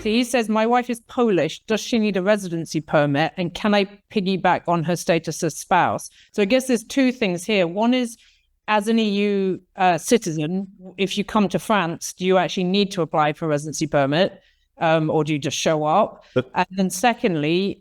exactly. He says, my wife is Polish. Does she need a residency permit? And can I piggyback on her status as spouse? So I guess there's two things here. One is, as an EU citizen, if you come to France, do you actually need to apply for a residency permit? Or do you just show up? And then secondly,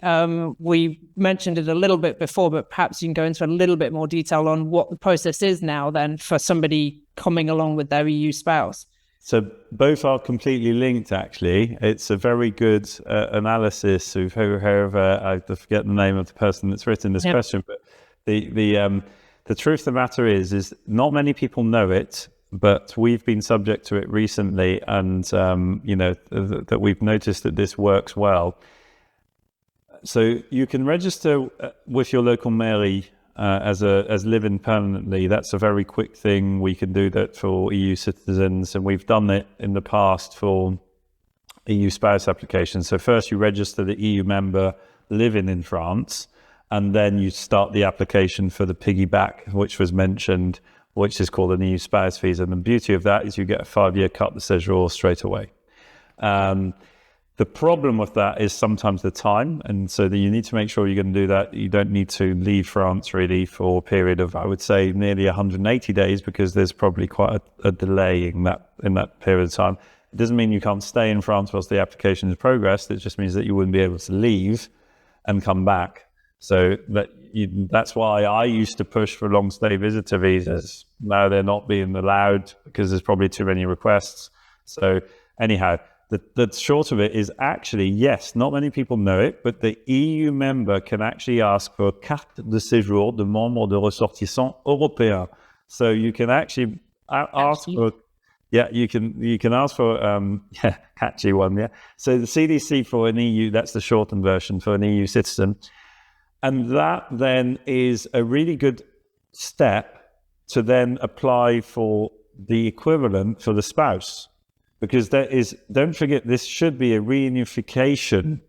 we mentioned it a little bit before, but perhaps you can go into a little bit more detail on what the process is now then for somebody coming along with their EU spouse. So both are completely linked, actually. It's a very good analysis of whoever, I forget the name of the person that's written this question, but the truth of the matter is not many people know it, but we've been subject to it recently, and that we've noticed that this works well. So you can register with your local mairie as living permanently. That's a very quick thing. We can do that for EU citizens, and we've done it in the past for EU spouse applications. So first you register the EU member living in France, and then you start the application for the piggyback, which was mentioned, which is called an EU spouse visa. And the beauty of that is you get a 5-year carte de séjour straight away. The problem with that is sometimes the time. And so you need to make sure you're going to do that. You don't need to leave France really for a period of, I would say, nearly 180 days, because there's probably quite a delay in that period of time. It doesn't mean you can't stay in France whilst the application is progressed. It just means that you wouldn't be able to leave and come back. So that's why I used to push for long stay visitor visas. Now they're not being allowed because there's probably too many requests. So anyhow, the short of it is actually, yes, not many people know it, but the EU member can actually ask for carte de séjour de membre de ressortissant européen. So you can actually ask for, you can ask for, catchy one, yeah. So the CDC for an EU, that's the shortened version for an EU citizen. And that then is a really good step to then apply for the equivalent for the spouse. Because don't forget, this should be a reunification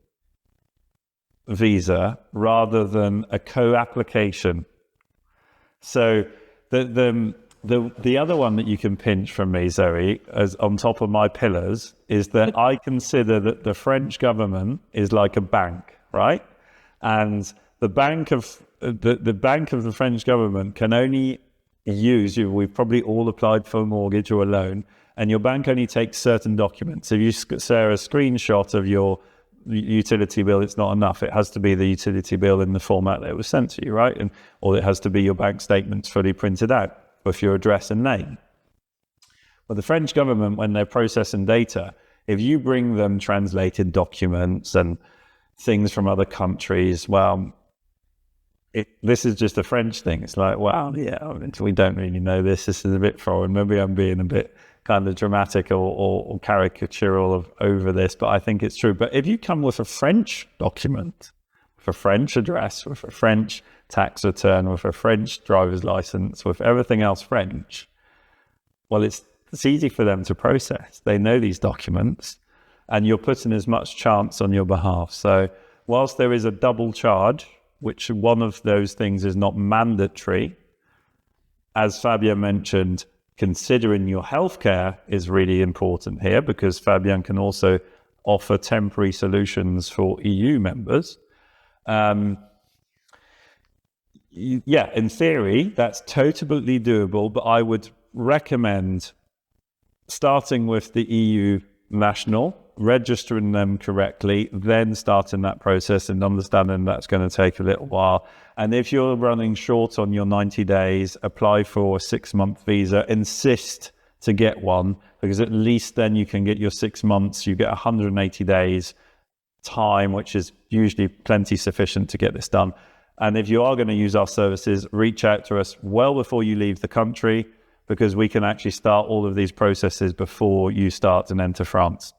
visa rather than a co-application. So the other one that you can pinch from me, Zoe, as on top of my pillars, is that I consider that the French government is like a bank, right? And the bank of the French government can only use you. We've probably all applied for a mortgage or a loan, and your bank only takes certain documents. If you share a screenshot of your utility bill, it's not enough. It has to be the utility bill in the format that it was sent to you, right? Or it has to be your bank statements fully printed out with your address and name. Well, the French government, when they're processing data, if you bring them translated documents and things from other countries, well, this is just a French thing. It's like, well, yeah, we don't really know this. This is a bit foreign. Maybe I'm being a bit kind of dramatic or caricatural over this, but I think it's true. But if you come with a French document, with a French address, with a French tax return, with a French driver's license, with everything else French, well, it's easy for them to process. They know these documents, and you're putting as much chance on your behalf. So whilst there is a double charge, which one of those things is not mandatory, as Fabien mentioned, considering your healthcare is really important here, because Fabien can also offer temporary solutions for EU members. In theory, that's totally doable, but I would recommend starting with the EU national, registering them correctly, then starting that process and understanding that's going to take a little while. And if you're running short on your 90 days, apply for a 6-month visa, insist to get one, because at least then you can get your 6 months, you get 180 days time, which is usually plenty sufficient to get this done. And if you are going to use our services, reach out to us well before you leave the country, because we can actually start all of these processes before you start and enter France.